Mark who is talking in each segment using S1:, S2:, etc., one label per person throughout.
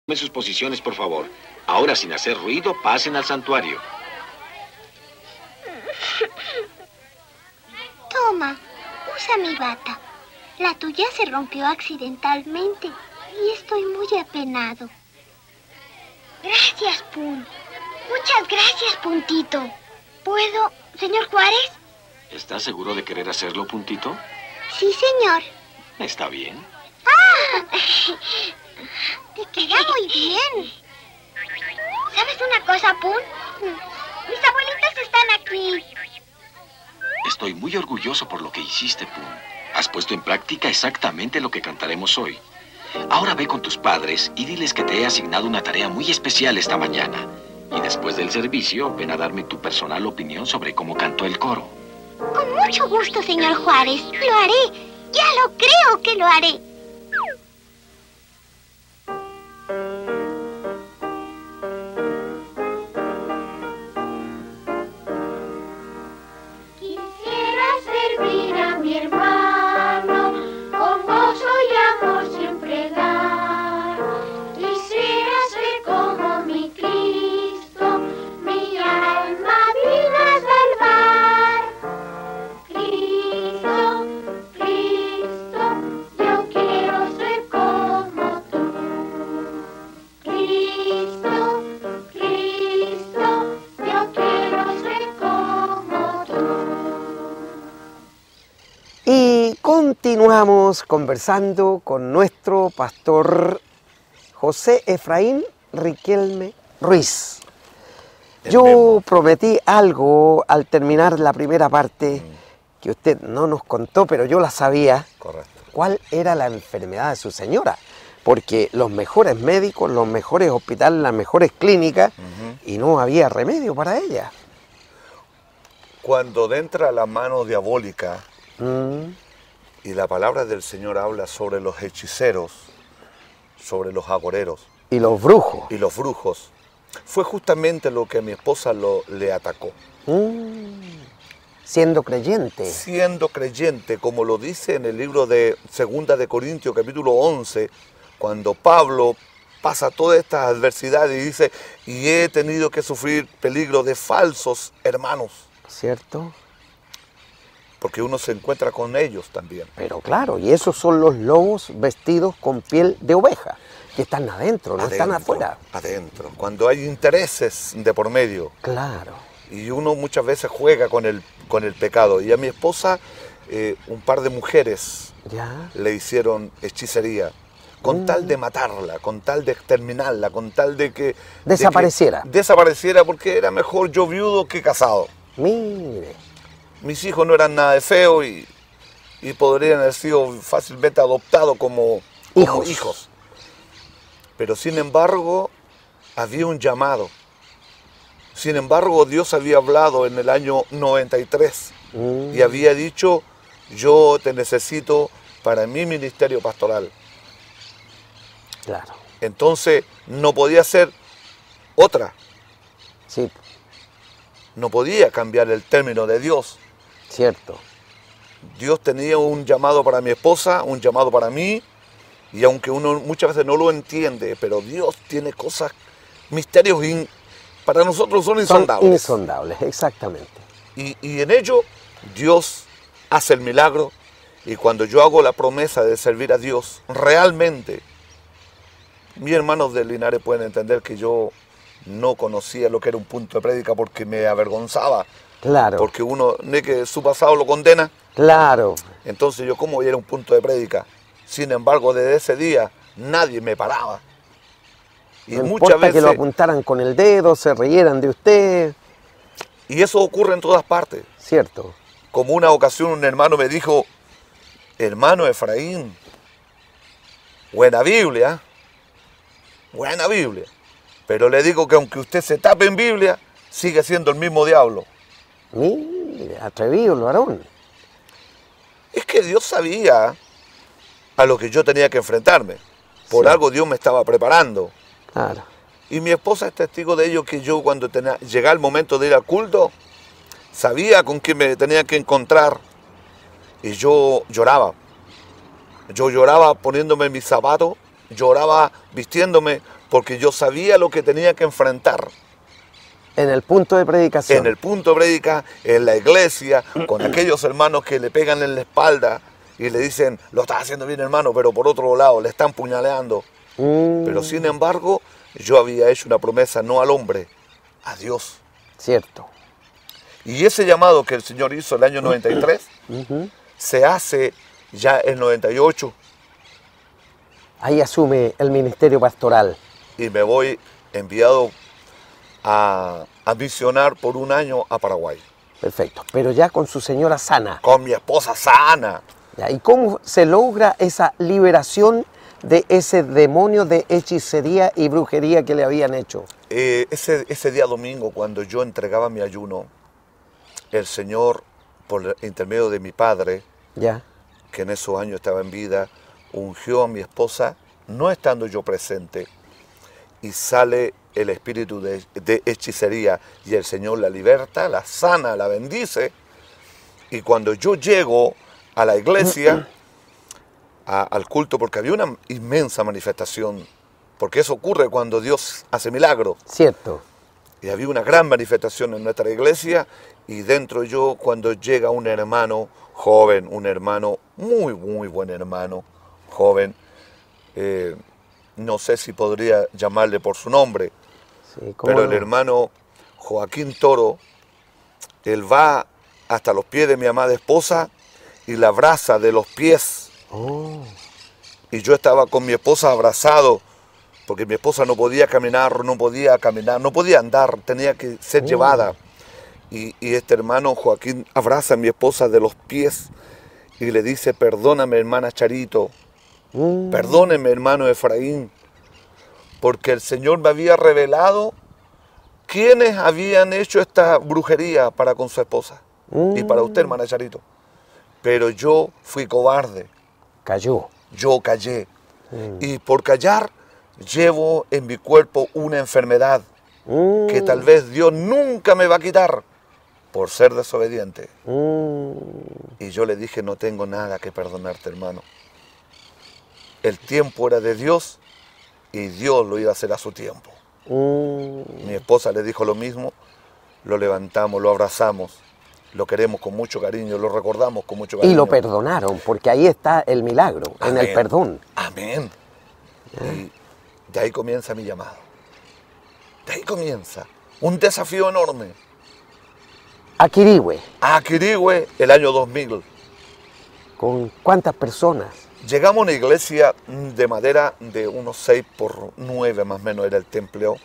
S1: Tomen sus posiciones, por favor. Ahora, sin hacer ruido, pasen al santuario.
S2: Toma, usa mi bata. La tuya se rompió accidentalmente y estoy muy apenado. Gracias, Pun. Muchas gracias, Puntito. ¿Puedo, señor Juárez?
S1: ¿Estás seguro de querer hacerlo, Puntito?
S2: Sí, señor.
S1: Está bien.
S2: ¡Ah! Te queda muy bien. ¿Sabes una cosa, Pun? Mis abuelitos están aquí.
S1: Estoy muy orgulloso por lo que hiciste, Pun. Has puesto en práctica exactamente lo que cantaremos hoy. Ahora ve con tus padres y diles que te he asignado una tarea muy especial esta mañana. Y después del servicio, ven a darme tu personal opinión sobre cómo cantó el coro.
S2: Con mucho gusto, señor Juárez. Lo haré. Ya lo creo que lo haré.
S3: Quisiera servir a mi hermano, con gozo y amor siempre dar. Quisiera ser como mi Cristo, mi alma vino a salvar. Cristo, Cristo, yo quiero ser como tú. Cristo, Cristo, yo quiero ser como tú.
S4: Y continuamos conversando con nuestro pastor José Efraín Riquelme Ruiz. Yo prometí algo al terminar la primera parte que usted no nos contó, pero yo la sabía.
S5: Correcto.
S4: ¿Cuál era la enfermedad de su señora? Porque los mejores médicos, los mejores hospitales, las mejores clínicas, y no había remedio para ella.
S5: Cuando entra la mano diabólica
S4: Mm,
S5: y la palabra del Señor habla sobre los hechiceros, sobre los agoreros
S4: Y los brujos.
S5: y los brujos, fue justamente lo que a mi esposa le atacó.
S4: Siendo creyente.
S5: Siendo creyente, como lo dice en el libro de Segunda de Corintios, capítulo 11, cuando Pablo pasa todas estas adversidades y dice, y he tenido que sufrir peligro de falsos hermanos,
S4: ¿Cierto?
S5: porque uno se encuentra con ellos también.
S4: Pero claro, y esos son los lobos vestidos con piel de oveja, que están adentro, no están afuera.
S5: Adentro, cuando hay intereses de por medio.
S4: Claro.
S5: Y uno muchas veces juega con el pecado. Y a mi esposa, un par de mujeres
S4: Ya.
S5: le hicieron hechicería, con tal de matarla, con tal de exterminarla, con tal de que...
S4: Desapareciera.
S5: Desapareciera, porque era mejor yo viudo que casado.
S4: Mire.
S5: Mis hijos no eran nada de feo y podrían haber sido fácilmente adoptados como hijos. Pero sin embargo, había un llamado. Sin embargo, Dios había hablado en el año 93 y había dicho, yo te necesito para mi ministerio pastoral.
S4: Claro.
S5: Entonces, no podía ser otra.
S4: Sí,
S5: No podía cambiar el término de Dios.
S4: cierto.
S5: Dios tenía un llamado para mi esposa, un llamado para mí, y aunque uno muchas veces no lo entiende, pero Dios tiene cosas, misterios para nosotros son insondables.
S4: Son insondables, exactamente.
S5: Y en ello Dios hace el milagro, y cuando yo hago la promesa de servir a Dios, realmente, mis hermanos de Linares pueden entender que yo no conocía lo que era un punto de prédica porque me avergonzaba.
S4: Claro.
S5: Porque uno, no es que su pasado lo condena.
S4: Claro.
S5: Entonces yo, ¿cómo voy a ir a un punto de prédica? Sin embargo, desde ese día, nadie me paraba. Y
S4: No
S5: muchas
S4: importa que
S5: veces,
S4: lo apuntaran con el dedo, se rieran de usted.
S5: y eso ocurre en todas partes.
S4: Cierto.
S5: Como una ocasión un hermano me dijo, hermano Efraín, buena Biblia, pero le digo que aunque usted se tape en Biblia, sigue siendo el mismo diablo.
S4: Mire, atrevido el varón.
S5: Es que Dios sabía a lo que yo tenía que enfrentarme. Por
S4: Sí.
S5: algo Dios me estaba preparando.
S4: Claro.
S5: Y mi esposa es testigo de ello, que yo cuando llegaba el momento de ir al culto, sabía con quién me tenía que encontrar. Y yo lloraba. Yo lloraba poniéndome mis zapatos, lloraba vistiéndome, porque yo sabía lo que tenía que enfrentar.
S4: En el punto de predicación.
S5: En el punto de prédica, en la iglesia, con aquellos hermanos que le pegan en la espalda y le dicen, lo estás haciendo bien, hermano, pero por otro lado le están puñaleando. Pero sin embargo, yo había hecho una promesa no al hombre, a Dios.
S4: Cierto.
S5: Y ese llamado que el Señor hizo el año 93, se hace ya el 98.
S4: Ahí asume el ministerio pastoral.
S5: Y me voy enviado a misionar por un año a Paraguay.
S4: Perfecto. Pero ya con su señora sana.
S5: Con mi esposa sana.
S4: Ya, ¿y cómo se logra esa liberación de ese demonio de hechicería y brujería que le habían hecho?
S5: Ese día domingo, cuando yo entregaba mi ayuno, el Señor, por intermedio de mi padre,
S4: Ya.
S5: que en esos años estaba en vida, ungió a mi esposa, no estando yo presente, y sale el espíritu de hechicería, y el Señor la liberta, la sana, la bendice, y cuando yo llego a la iglesia, al culto, porque había una inmensa manifestación, porque eso ocurre cuando Dios hace milagros.
S4: Cierto.
S5: Y había una gran manifestación en nuestra iglesia, y dentro yo, cuando llega un hermano joven, un hermano muy buen hermano, joven, no sé si podría llamarle por su nombre,
S4: Sí, ¿cómo
S5: pero
S4: no?
S5: el hermano Joaquín Toro, él va hasta los pies de mi amada esposa y la abraza de los pies.
S4: Oh,
S5: Y yo estaba con mi esposa abrazado, porque mi esposa no podía caminar, no podía andar, tenía que ser llevada. Y este hermano Joaquín abraza a mi esposa de los pies y le dice, perdóname, hermana Charito, perdóneme, hermano Efraín, porque el Señor me había revelado quiénes habían hecho esta brujería para con su esposa y para usted, hermana Charito. Pero yo fui cobarde.
S4: cayó.
S5: Yo callé. Y por callar llevo en mi cuerpo una enfermedad que tal vez Dios nunca me va a quitar por ser desobediente. Y yo le dije, no tengo nada que perdonarte, hermano. El tiempo era de Dios y Dios lo iba a hacer a su tiempo. Mi esposa le dijo lo mismo, lo levantamos, lo abrazamos, lo queremos con mucho cariño, lo recordamos con mucho cariño.
S4: Y lo perdonaron, porque ahí está el milagro, en el
S5: Amén.
S4: perdón.
S5: Amén. Y de ahí comienza mi llamado. De ahí comienza un desafío enorme.
S4: A Quirihue,
S5: A Quirihue, el año 2000.
S4: ¿con cuántas personas?
S5: Llegamos a una iglesia de madera de unos 6 por 9 más o menos era el templo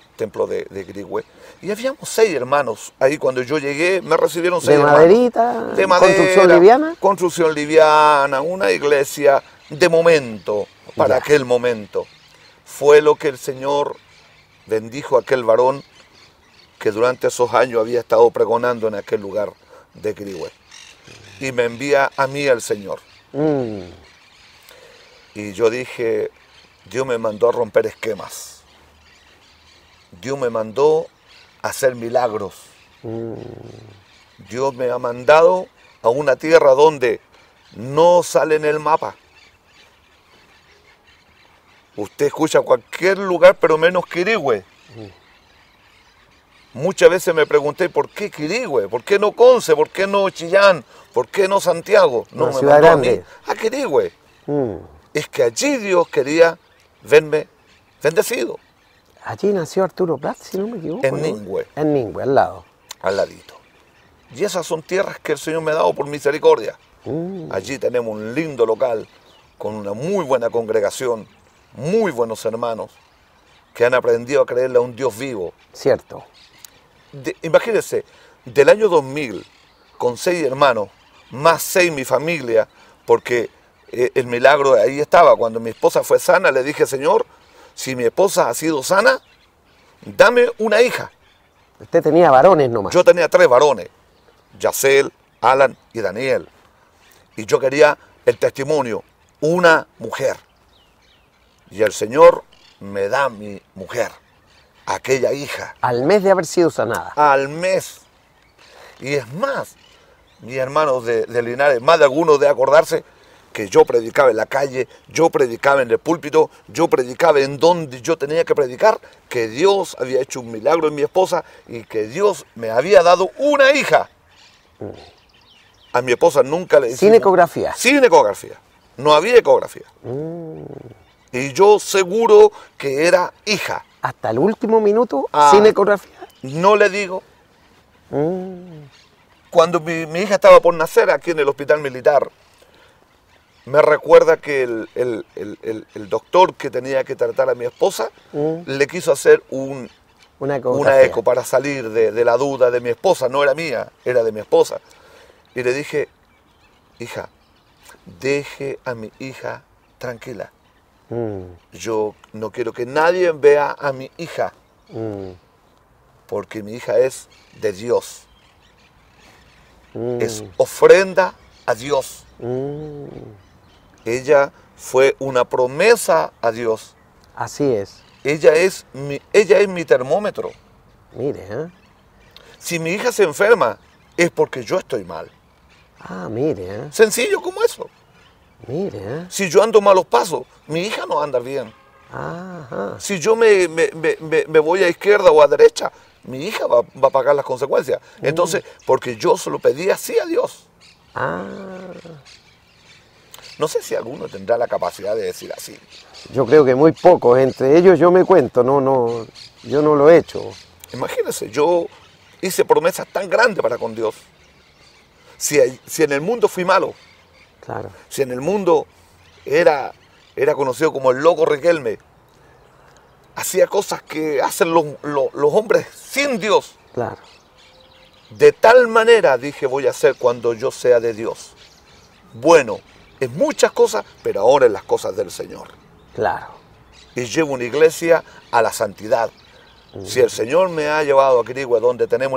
S5: de Quirihue. Y habíamos 6 hermanos. Ahí cuando yo llegué me recibieron 6
S4: ¿De
S5: hermanos.
S4: maderita?
S5: De madera.
S4: ¿Construcción liviana?
S5: Construcción liviana, una iglesia de momento, para
S4: Ya.
S5: aquel momento. Fue lo que el Señor bendijo a aquel varón que durante esos años había estado pregonando en aquel lugar de Quirihue. Y me envía a mí el Señor. Y yo dije, Dios me mandó a romper esquemas. Dios me mandó a hacer milagros. Dios me ha mandado a una tierra donde no sale en el mapa. Usted escucha cualquier lugar, pero menos Quirihue. Muchas veces me pregunté, ¿por qué Quirihue? ¿Por qué no Conce? ¿Por qué no Chillán? ¿Por qué no Santiago? No,
S4: Una
S5: me
S4: ciudad
S5: mandó a
S4: grande.
S5: mí, a Quirihue. Es que allí Dios quería verme bendecido,
S4: Allí nació Arturo Prat, si no me equivoco.
S5: en
S4: ¿no?
S5: Ningüe,
S4: En Ningüe, al lado.
S5: al ladito. Y esas son tierras que el Señor me ha dado por misericordia. Allí tenemos un lindo local, con una muy buena congregación, muy buenos hermanos, que han aprendido a creerle a un Dios vivo.
S4: Cierto.
S5: Imagínense, del año 2000, con 6 hermanos, más 6 mi familia, porque el milagro ahí estaba. Cuando mi esposa fue sana, le dije, Señor, si mi esposa ha sido sana, dame una hija.
S4: Usted tenía varones nomás.
S5: Yo tenía 3 varones, Yacel, Alan y Daniel. Y yo quería el testimonio, una mujer. Y el Señor me da mi mujer, aquella hija,
S4: Al mes de haber sido sanada.
S5: al mes. Y es más, mis hermanos de Linares, más de algunos de acordarse, que yo predicaba en la calle, yo predicaba en el púlpito, yo predicaba en donde yo tenía que predicar, que Dios había hecho un milagro en mi esposa y que Dios me había dado una hija. A mi esposa nunca le decía...
S4: Sin ecografía.
S5: Sin ecografía. No había ecografía. Y yo seguro que era hija.
S4: Hasta el último minuto,
S5: Ah.
S4: sin ecografía.
S5: No le digo. Cuando mi hija estaba por nacer aquí en el hospital militar, me recuerda que el doctor que tenía que tratar a mi esposa le quiso hacer
S4: Una
S5: una eco para salir de la duda de mi esposa. No era mía, era de mi esposa. Y le dije, hija, deje a mi hija tranquila. Yo no quiero que nadie vea a mi hija, porque mi hija es de Dios. Es ofrenda a Dios. Ella fue una promesa a Dios.
S4: Así es.
S5: Ella es mi termómetro.
S4: Mire, ¿eh?
S5: Si mi hija se enferma, es porque yo estoy mal.
S4: Ah, mire, ¿eh?
S5: Sencillo como eso.
S4: Mire, ¿eh?
S5: Si yo ando malos pasos, mi hija no anda bien.
S4: Ajá.
S5: Si yo me voy a izquierda o a derecha, mi hija va a pagar las consecuencias. Entonces, porque yo se lo pedí así a Dios.
S4: Ah,
S5: No sé si alguno tendrá la capacidad de decir así.
S4: yo creo que muy pocos, entre ellos yo me cuento, yo no lo he hecho.
S5: Imagínense, yo hice promesas tan grandes para con Dios. Si en el mundo fui malo,
S4: Claro,
S5: si en el mundo era conocido como el loco Riquelme, hacía cosas que hacen los hombres sin Dios.
S4: claro.
S5: De tal manera dije voy a hacer cuando yo sea de Dios. Bueno, en muchas cosas, pero ahora en las cosas del Señor.
S4: Claro.
S5: Y llevo una iglesia a la santidad. Si el Señor me ha llevado a Quirigua, donde tenemos